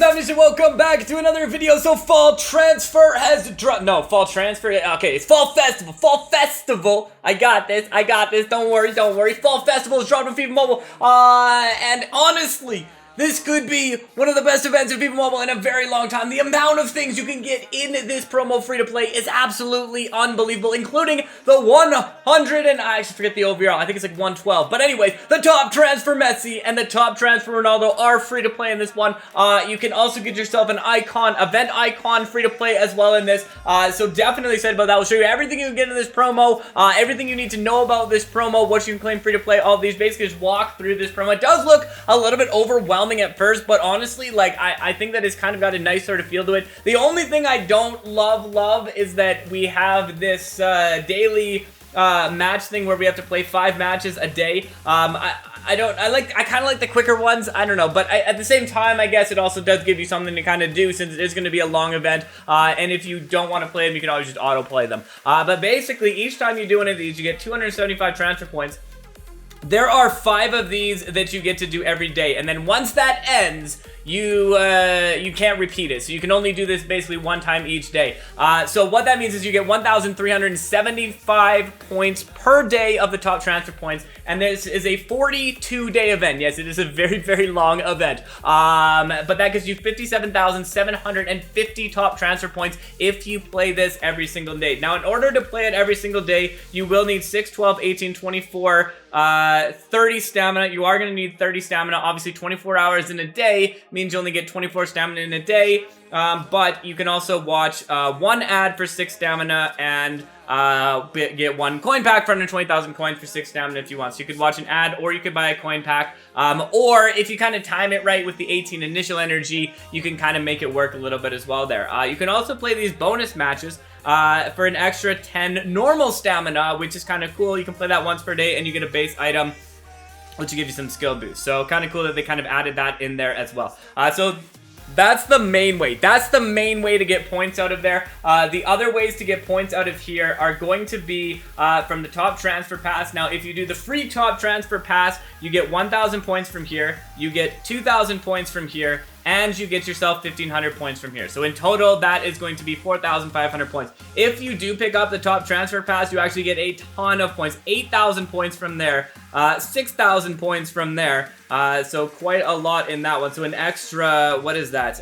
guys, and welcome back to another video. So fall transfer has dropped. No, fall transfer. Okay, it's fall festival. Fall festival. I got this. Don't worry. Fall festival is dropped on FIFA Mobile. And honestly, this could be one of the best events in FIFA Mobile in a very long time. The amount of things you can get in this promo free-to-play is absolutely unbelievable, including the 100 and I actually forget the overall. I think it's like 112. But anyways, the top transfer Messi and the top transfer Ronaldo are free-to-play in this one. You can also get yourself an event icon free-to-play as well in this. So definitely excited about that. We'll show you everything you can get in this promo, everything you need to know about this promo, what you can claim free-to-play, all of these. Basically just walk through this promo. It does look a little bit overwhelming at first, but honestly, like, I think that it's kind of got a nice sort of feel to it. The only thing I don't love is that we have this daily match thing where we have to play 5 matches a day. I kind of like the quicker ones. I don't know, but at the same time, I guess it also does give you something to kind of do since it is going to be a long event. And if you don't want to play them, you can always just auto play them. But basically, each time you do one of these, you get 275 transfer points. There are 5 of these that you get to do every day, and then once that ends, you can't repeat it. So you can only do this basically one time each day. So what that means is you get 1,375 points per day of the top transfer points, and this is a 42-day event. Yes, it is a very, very long event. But that gives you 57,750 top transfer points if you play this every single day. Now, in order to play it every single day, you will need 6, 12, 18, 24, 30 stamina. You are going to need 30 stamina. Obviously, 24 hours in a day means you only get 24 stamina in a day. But you can also watch 1 ad for 6 stamina and get 1 coin pack for 120,000 coins for 6 stamina if you want. So you could watch an ad, or you could buy a coin pack. Or if you kind of time it right with the 18 initial energy, you can kind of make it work a little bit as well there. You can also play these bonus matches for an extra 10 normal stamina, which is kind of cool. You can play that once per day, and you get a base item, which will give you some skill boost. So kind of cool that they kind of added that in there as well. So that's the main way. That's the main way to get points out of there. The other ways to get points out of here are going to be from the top transfer pass. Now, if you do the free top transfer pass, you get 1,000 points from here. You get 2,000 points from here. And you get yourself 1,500 points from here. So in total, that is going to be 4,500 points. If you do pick up the top transfer pass, you actually get a ton of points. 8,000 points from there. 6,000 points from there. So quite a lot in that one. So an extra, what is that?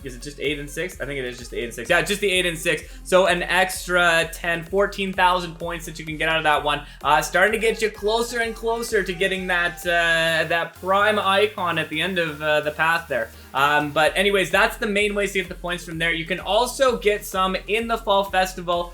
Is it just 8 and 6? I think it is just 8 and 6. Yeah, just the 8 and 6. So an extra 10, 14,000 points that you can get out of that one. Starting to get you closer and closer to getting that that prime icon at the end of the path there. But anyways, that's the main ways to get the points from there. You can also get some in the Fall Festival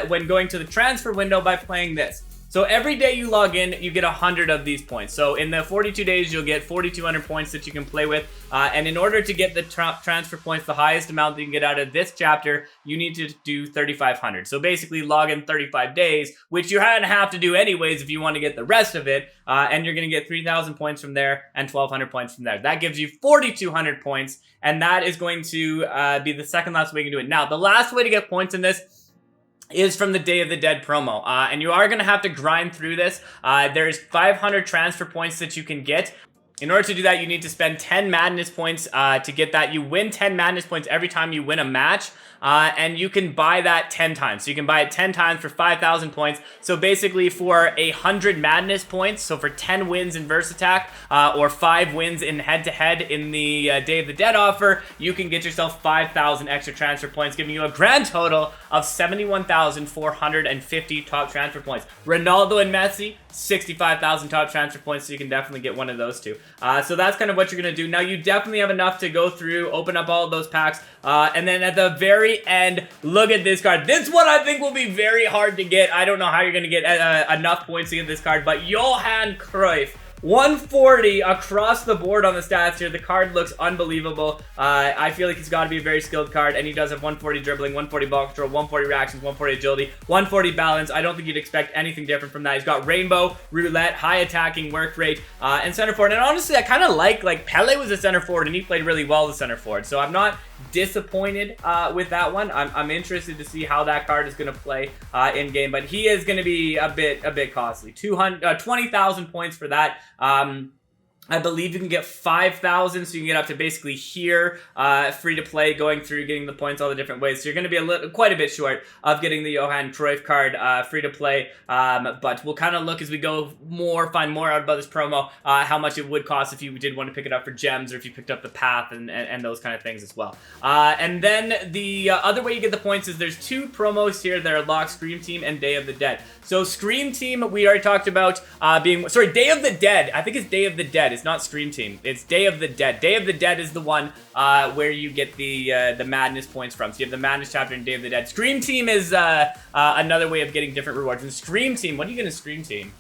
when going to the transfer window by playing this. So every day you log in, you get 100 of these points. So in the 42 days, you'll get 4,200 points that you can play with. And in order to get the transfer points, the highest amount that you can get out of this chapter, you need to do 3,500. So basically log in 35 days, which you're going to have to do anyways if you want to get the rest of it. And you're going to get 3,000 points from there and 1,200 points from there. That gives you 4,200 points. And that is going to be the second last way you can do it. Now, the last way to get points in this is from the Day of the Dead promo. And you are going to have to grind through this. There's 500 transfer points that you can get. In order to do that, you need to spend 10 madness points to get that. You win 10 madness points every time you win a match. And you can buy that 10 times. So you can buy it 10 times for 5,000 points. So basically for 100 madness points, so for 10 wins in Verse Attack, or 5 wins in head-to-head in the Day of the Dead offer, you can get yourself 5,000 extra transfer points, giving you a grand total of 71,450 top transfer points. Ronaldo and Messi, 65,000 top transfer points, so you can definitely get one of those two. So that's kind of what you're going to do. Now, you definitely have enough to go through, open up all of those packs, and then at the very end, look at this card. This one I think will be very hard to get. I don't know how you're going to get enough points to get this card, but Johan Cruyff, 140 across the board on the stats here. The card looks unbelievable. I feel like he's got to be a very skilled card, and he does have 140 dribbling, 140 ball control, 140 reactions, 140 agility, 140 balance. I don't think you'd expect anything different from that. He's got rainbow, roulette, high attacking work rate, and center forward. And honestly, I kind of like Pele was a center forward, and he played really well as center forward. So I'm not disappointed with that one. I'm interested to see how that card is going to play in game, but he is going to be a bit costly. 20,000 points for that. I believe you can get 5,000, so you can get up to basically here, free to play, going through, getting the points all the different ways. So you're going to be quite a bit short of getting the Johan Cruyff card, free to play. But we'll kind of look as we go find more out about this promo, how much it would cost if you did want to pick it up for gems, or if you picked up the path and those kind of things as well. And then the other way you get the points is there's 2 promos here that are locked: Scream Team and Day of the Dead. So Scream Team, we already talked about Day of the Dead. I think it's Day of the Dead. It's not Scream Team. It's Day of the Dead. Day of the Dead is the one where you get the Madness points from. So you have the Madness chapter and Day of the Dead. Scream Team is another way of getting different rewards. And Scream Team, what are you going to Scream Team?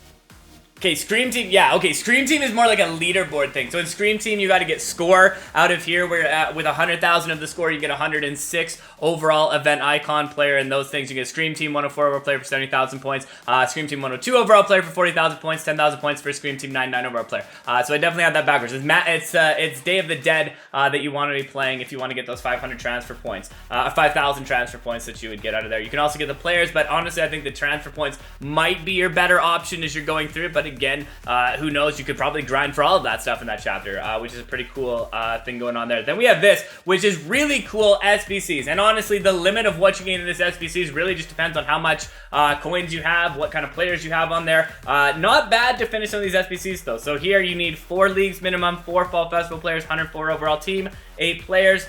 Okay, Scream Team, yeah, okay, Scream Team is more like a leaderboard thing. So in Scream Team, you got to get score out of here, where with 100,000 of the score, you get 106 overall event icon player and those things. You get Scream Team 104 overall player for 70,000 points, Scream Team 102 overall player for 40,000 points, 10,000 points for Scream Team 99 overall player. So I definitely have that backwards. It's Day of the Dead that you want to be playing if you want to get those 500 transfer points, 5,000 transfer points that you would get out of there. You can also get the players, but honestly, I think the transfer points might be your better option as you're going through it, but again, who knows, you could probably grind for all of that stuff in that chapter, which is a pretty cool thing going on there. Then we have this, which is really cool SBCs, and honestly, the limit of what you get in this SBCs really just depends on how much coins you have, what kind of players you have on there. Not bad to finish some of these SBCs though. So here you need 4 leagues minimum, 4 Fall Festival players, 104 overall team, 8 players.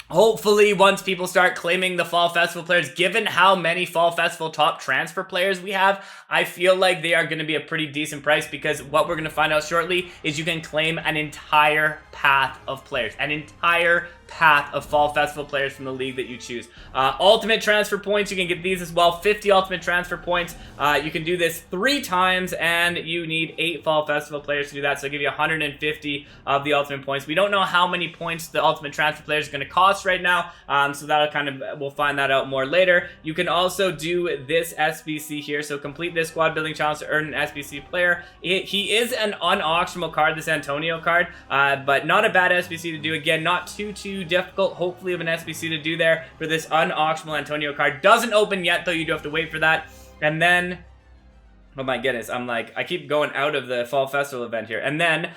Hopefully, once people start claiming the Fall Festival players, given how many Fall Festival top transfer players we have, I feel like they are going to be a pretty decent price, because what we're going to find out shortly is you can claim an entire path of players. An entire path of Fall Festival players from the league that you choose. Ultimate transfer points, you can get these as well. 50 ultimate transfer points. You can do this 3 times, and you need 8 Fall Festival players to do that. So I'll give you 150 of the ultimate points. We don't know how many points the ultimate transfer players are going to cost right now, so that'll we'll find that out more later. You can also do this SBC here. So complete this squad building challenge to earn an SBC player. He is an unauctionable card, this Antonio card, but not a bad SBC to do. Again, not too difficult, hopefully, of an SBC to do there for this unauctionable Antonio card. Doesn't open yet, though. You do have to wait for that. And then, oh my goodness, I keep going out of the Fall Festival event here. And then,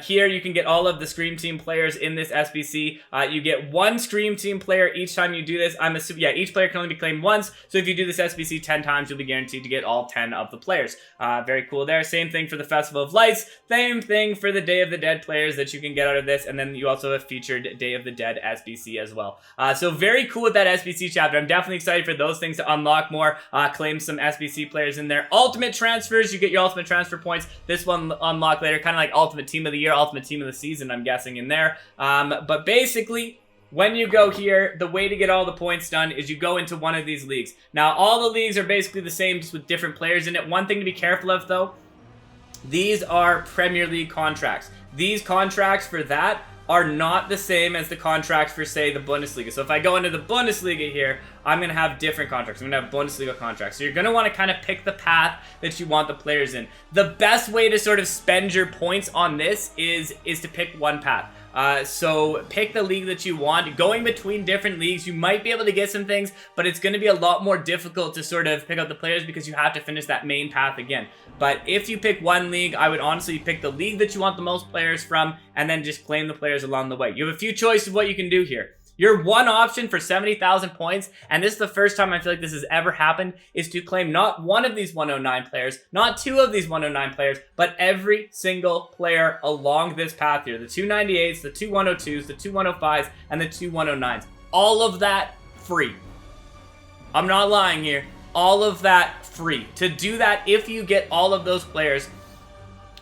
here you can get all of the Scream Team players in this SBC. You get 1 Scream Team player each time you do this. I'm assuming, yeah, each player can only be claimed once. So if you do this SBC 10 times, you'll be guaranteed to get all 10 of the players. Very cool there. Same thing for the Festival of Lights. Same thing for the Day of the Dead players that you can get out of this. And then you also have featured Day of the Dead SBC as well. So very cool with that SBC chapter. I'm definitely excited for those things to unlock more. Claim some SBC players in there. Ultimate transfers, you get your ultimate transfer points. This one unlock later, kind of like ultimate team of the year, ultimate team of the season, I'm guessing, in there. But basically, when you go here, the way to get all the points done is you go into one of these leagues. Now, all the leagues are basically the same, just with different players in it. One thing to be careful of, though, these are Premier League contracts. These contracts for that are not the same as the contracts for, say, the Bundesliga. So if I go into the Bundesliga here, I'm going to have different contracts. I'm going to have Bundesliga contracts. So you're going to want to kind of pick the path that you want the players in. The best way to sort of spend your points on this is to pick one path. So pick the league that you want. Going between different leagues, you might be able to get some things, but it's going to be a lot more difficult to sort of pick up the players because you have to finish that main path again. But if you pick one league, I would honestly pick the league that you want the most players from, and then just claim the players along the way. You have a few choices of what you can do here. Your one option for 70,000 points, and this is the first time I feel like this has ever happened, is to claim not one of these 109 players, not 2 of these 109 players, but every single player along this path here. The 298s, the 2102s, the 2105s, and the 2109s. All of that free. I'm not lying here. All of that free. To do that, if you get all of those players,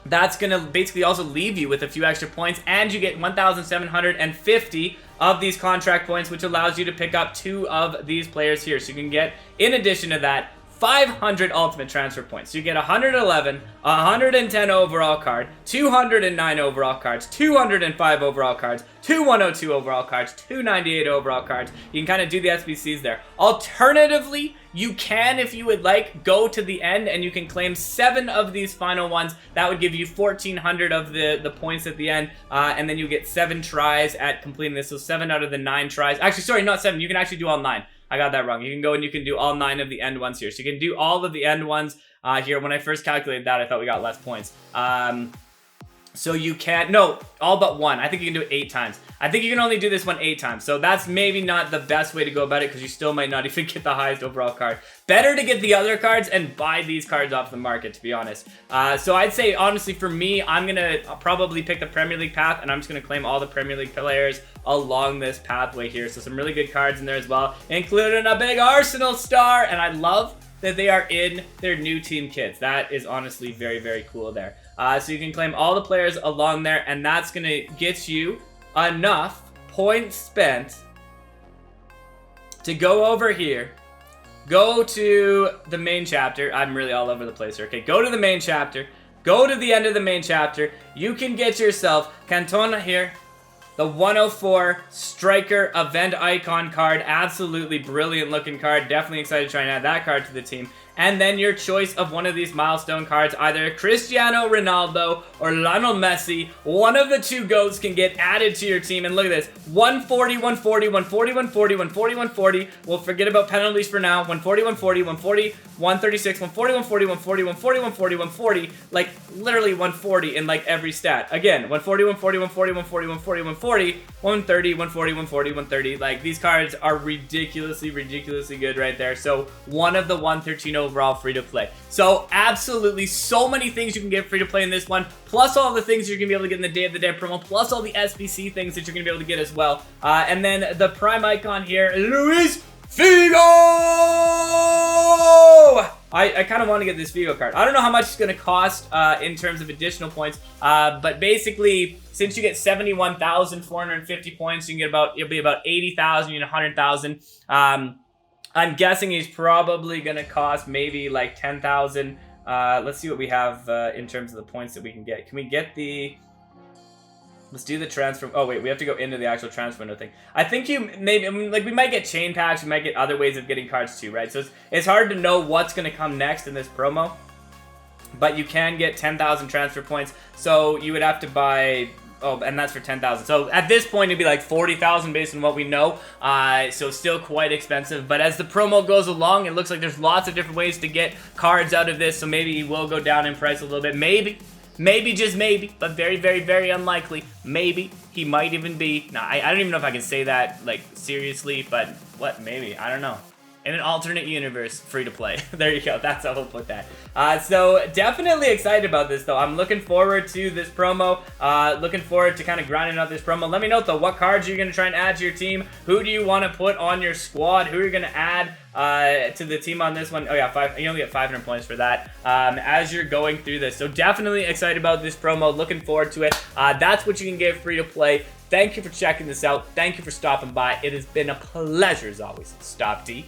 that's going to basically also leave you with a few extra points, and you get 1,750 of these contract points, which allows you to pick up 2 of these players here. So you can get, in addition to that, 500 ultimate transfer points. So you get 111, 110 overall card, 209 overall cards, 205 overall cards, 102 overall cards, 298 overall cards. You can kind of do the SBCs there. Alternatively, you can, if you would like, go to the end and you can claim 7 of these final ones. That would give you 1,400 of the points at the end, and then you get 7 tries at completing this. So 7 out of the 9 tries. Actually, sorry, not 7. You can actually do all 9. I got that wrong. You can go and you can do all 9 of the end ones here. So you can do all of the end ones here. When I first calculated that, I thought we got less points. So you can't, no, all but one. I think you can do it 8 times. I think you can only do this one 8 times. So that's maybe not the best way to go about it because you still might not even get the highest overall card. Better to get the other cards and buy these cards off the market, to be honest. So I'd say, honestly, for me, I'm going to probably pick the Premier League path, and I'm just going to claim all the Premier League players along this pathway here. So some really good cards in there as well, including a big Arsenal star, and I love that they are in their new team kits. That is honestly very, very cool there. So you can claim all the players along there, and that's going to get you enough points spent to go over here. Go to the main chapter. I'm really all over the place here. Okay, go to the main chapter. Go to the end of the main chapter. You can get yourself Cantona here. The 104 striker event icon card. Absolutely brilliant looking card. Definitely excited to try and add that card to the team. And then your choice of one of these milestone cards, either Cristiano Ronaldo or Lionel Messi. One of the 2 GOATs can get added to your team. And look at this. 140, 140, 140, 140, 140, 140. We'll forget about penalties for now. 140, 140, 140, 136, 140, 140, 140, 140, 140, 140. Like, literally 140 in, like, every stat. Again, 140, 140, 140, 140, 140, 140, 130, 140, 140, 130. Like, these cards are ridiculously, ridiculously good right there. So, one of the 113 overall free to play. So absolutely so many things you can get free to play in this one, plus all the things you're gonna be able to get in the Day of the Dead promo, plus all the SBC things that you're gonna be able to get as well. And then the prime icon here, Luis Figo! I kind of want to get this Figo card. I don't know how much it's going to cost in terms of additional points, but basically, since you get 71,450 points, you can get it'll be about 80,000, you get 100,000. I'm guessing he's probably going to cost maybe like 10,000. Let's see what we have in terms of the points that we can get. Can we get the... Let's do the transfer. Oh, wait, we have to go into the actual transfer window thing. I think we might get chain packs. We might get other ways of getting cards too, right? So it's hard to know what's going to come next in this promo. But you can get 10,000 transfer points. So you would have to buy... Oh, and that's for 10,000. So at this point, it'd be like 40,000 based on what we know. So still quite expensive. But as the promo goes along, it looks like there's lots of different ways to get cards out of this. So maybe he will go down in price a little bit. Maybe, just maybe, but very, very, very unlikely. Maybe he might even be. Nah, I don't even know if I can say that, like, seriously, but what? Maybe. I don't know. In an alternate universe, free to play. There you go. That's how we'll put that. So definitely excited about this, though. I'm looking forward to this promo. Looking forward to kind of grinding out this promo. Let me know, though, what cards you're going to try and add to your team. Who do you want to put on your squad? Who are you going to add to the team on this one? Oh, yeah, you only get 500 points for that as you're going through this. So definitely excited about this promo. Looking forward to it. That's what you can get free to play. Thank you for checking this out. Thank you for stopping by. It has been a pleasure, as always. Stopde.